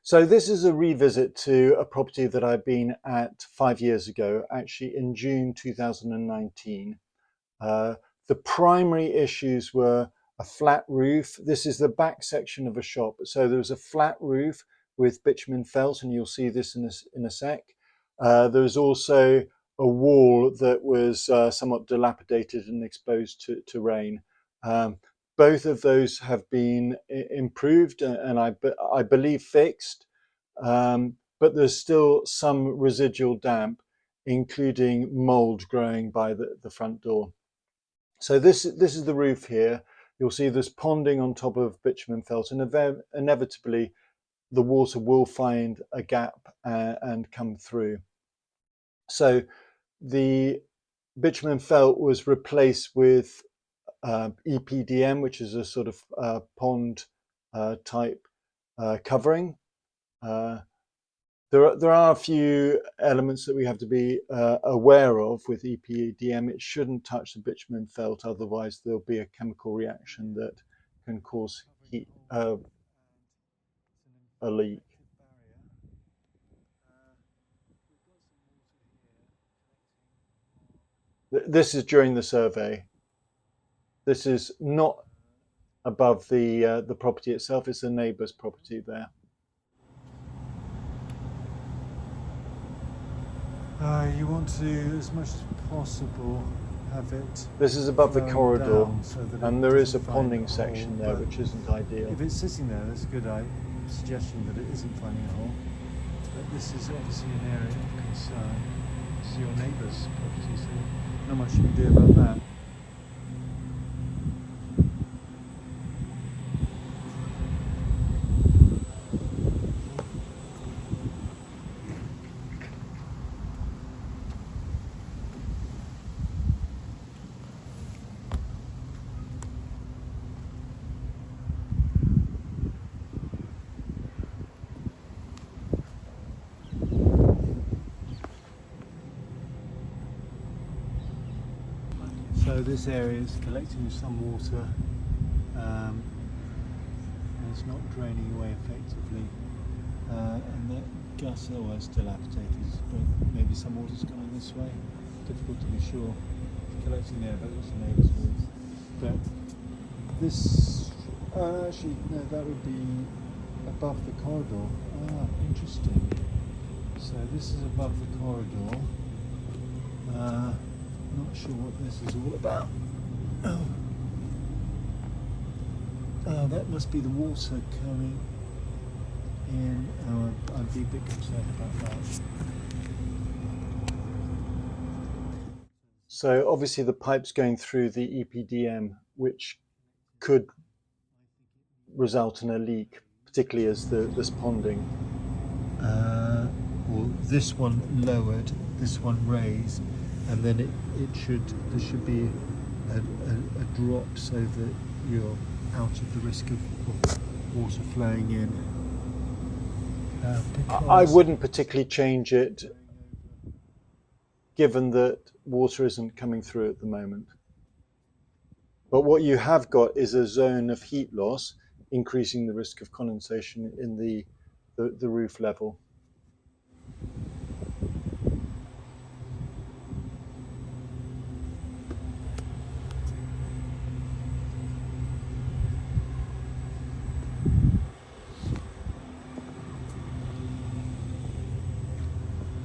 So this is a revisit to a property that I've been at 5 years ago, actually in June 2019. The primary issues were a flat roof. This is the back section of a shop. So there was a flat roof with bitumen felt, and you'll see this in a sec. There was also a wall that was somewhat dilapidated and exposed to rain. Both of those have been improved and I believe fixed, but there's still some residual damp, including mould growing by the front door. So this is the roof here. You'll see there's ponding on top of bitumen felt, and inevitably the water will find a gap and come through. So the bitumen felt was replaced with EPDM, which is a sort of pond type covering. There are a few elements that we have to be aware of with EPDM. It shouldn't touch the bitumen felt, otherwise there'll be a chemical reaction that can cause heat, a leak. This is during the survey. This is not above the property itself. It's the neighbour's property there. You want to, as much as possible, have it. This is above the corridor, so and there is a ponding section there, which isn't ideal. If it's sitting there, that's a good suggestion that it isn't finding a hole. But this is obviously an area of concern. This is your neighbour's property, so not much you can do about that. So this area is collecting some water and it's not draining away effectively, and the gutter was dilapidated, but maybe some water's gone this way. Difficult to be sure. It's collecting there, but it's a neighbour's roof. But this, actually no, that would be above the corridor. Ah, interesting. So this is above the corridor. Not sure what this is all about. Oh, that must be the water coming in. Oh, I'd be a bit concerned about that. So obviously the pipe's going through the EPDM, which could result in a leak, particularly as this ponding. Well, this one lowered, this one raised, and then there should be a drop so that you're out of the risk of water flowing in. I wouldn't particularly change it, given that water isn't coming through at the moment. But what you have got is a zone of heat loss, increasing the risk of condensation in the roof level.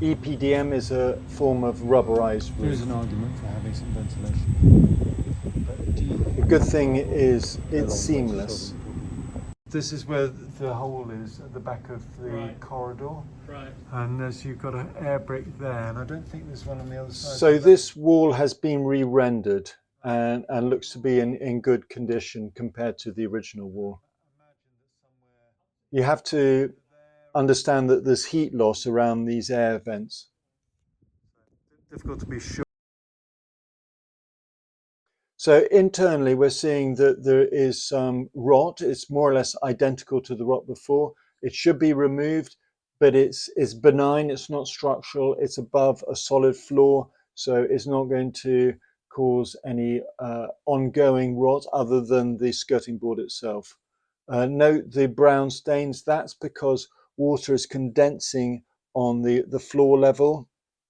EPDM is a form of rubberized roof. There is an argument for having some ventilation. But the good thing is it's seamless. This is where the hole is at the back of the corridor. Right. And as you've got an air break there, and I don't think there's one on the other side. So this wall has been re-rendered and looks to be in good condition compared to the original wall. You have to understand that there's heat loss around these air vents. Difficult to be sure. So internally, we're seeing that there is some rot. It's more or less identical to the rot before. It should be removed, but it's benign. It's not structural. It's above a solid floor, so it's not going to cause any ongoing rot other than the skirting board itself. Note the brown stains. That's because water is condensing on the floor level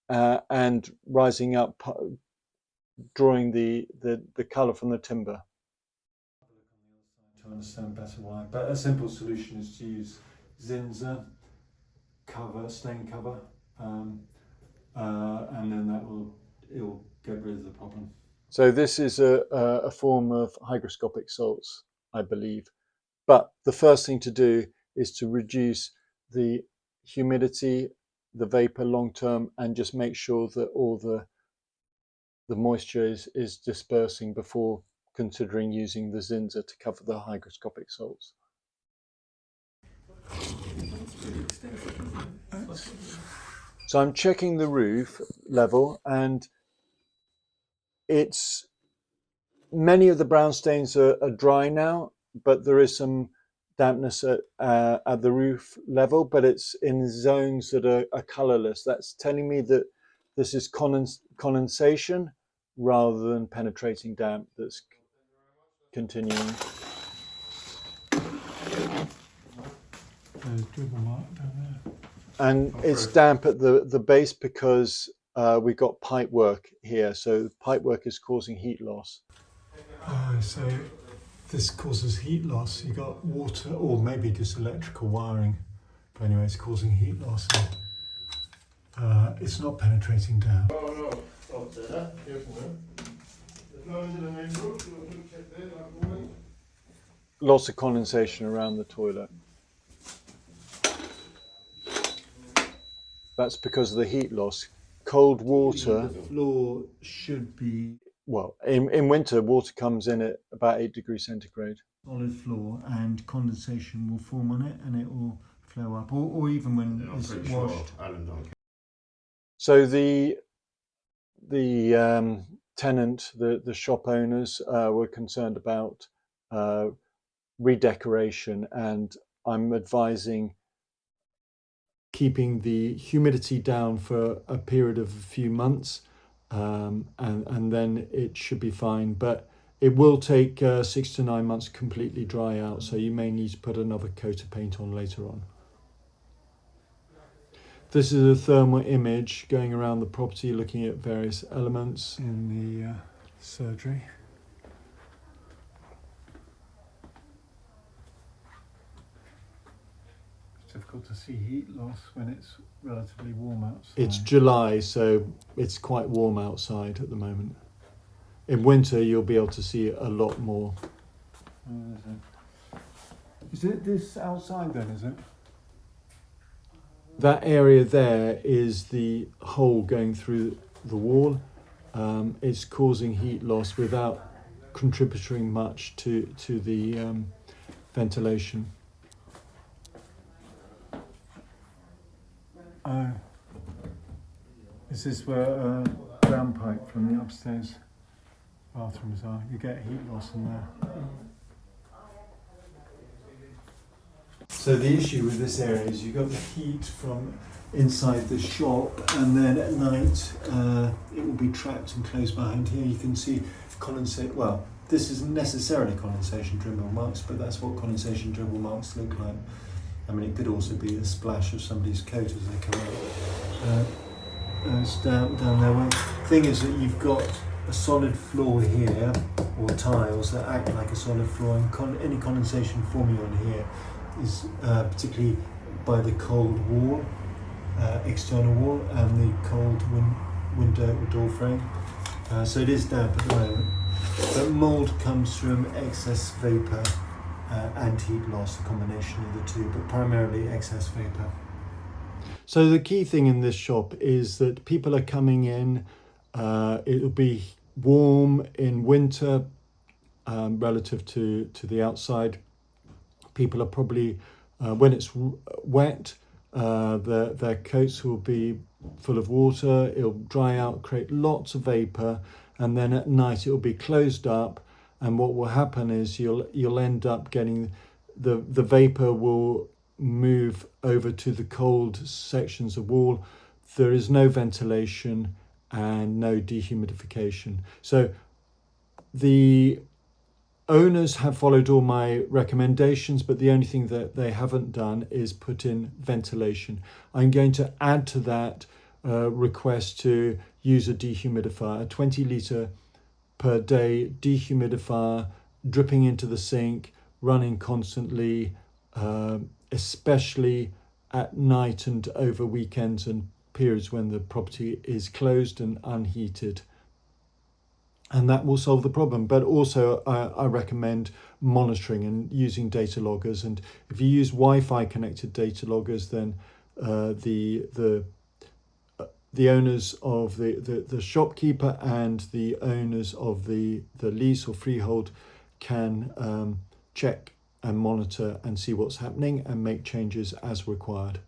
and rising up, drawing the colour from the timber. To understand better why, but a simple solution is to use Zinza cover, stain cover, and then it'll get rid of the problem. So this is a form of hygroscopic salts, I believe. But the first thing to do is to reduce the humidity, the vapor long term, and just make sure that all the moisture is dispersing before considering using the Zinza to cover the hygroscopic salts. So I'm checking the roof level, and it's many of the brown stains are dry now, but there is some dampness at the roof level, but it's in zones that are colourless. That's telling me that this is condensation rather than penetrating damp that's continuing. There's a dribble mark down there. And it's damp at the base because we've got pipe work here, so pipe work is causing heat loss. So this causes heat loss. You got water, or maybe just electrical wiring, but anyway, it's causing heat loss. And, it's not penetrating down. Lots of condensation around the toilet. That's because of the heat loss. Cold water. The floor should be, Well, in winter, water comes in at about 8 degrees centigrade. solid floor, and condensation will form on it, and it will flow up, or even when it's washed. So the tenant, the shop owners were concerned about redecoration, and I'm advising keeping the humidity down for a period of a few months, and then it should be fine. But it will take 6 to 9 months to completely dry out, so you may need to put another coat of paint on later on. This is a thermal image going around the property, looking at various elements in the surgery. It's difficult to see heat loss when it's relatively warm outside. It's July, so it's quite warm outside at the moment. In winter, you'll be able to see it a lot more. Is it this outside then, is it? That area there is the hole going through the wall. It's causing heat loss without contributing much to the ventilation. Is this where ground pipe from the upstairs bathrooms are? You get heat loss in there. So the issue with this area is you've got the heat from inside the shop, and then at night it will be trapped and closed behind here. You can see condensate. Well, this isn't necessarily condensation dribble marks, but that's what condensation dribble marks look like. I mean, it could also be a splash of somebody's coat as they come out. It's down there. Well, the thing is that you've got a solid floor here, or tiles that act like a solid floor, and any condensation forming on here is particularly by the cold wall, external wall, and the cold window or door frame. So it is damp at the moment. But mould comes from excess vapour and heat loss, a combination of the two, but primarily excess vapour. So the key thing in this shop is that people are coming in, it'll be warm in winter relative to the outside. People are probably, when it's wet, their coats will be full of water, it'll dry out, create lots of vapour, and then at night it will be closed up, and what will happen is you'll end up getting the vapour will move over to the cold sections of wall. There is no ventilation and no dehumidification. So the Owners have followed all my recommendations, but the only thing that they haven't done is put in ventilation. I'm going to add to that request to use a dehumidifier, a 20 litre per day dehumidifier, dripping into the sink, running constantly, especially at night and over weekends and periods when the property is closed and unheated. And that will solve the problem. But also I recommend monitoring and using data loggers. And if you use Wi-Fi connected data loggers, then the owners of the shopkeeper and the owners of the lease or freehold can check and monitor and see what's happening and make changes as required.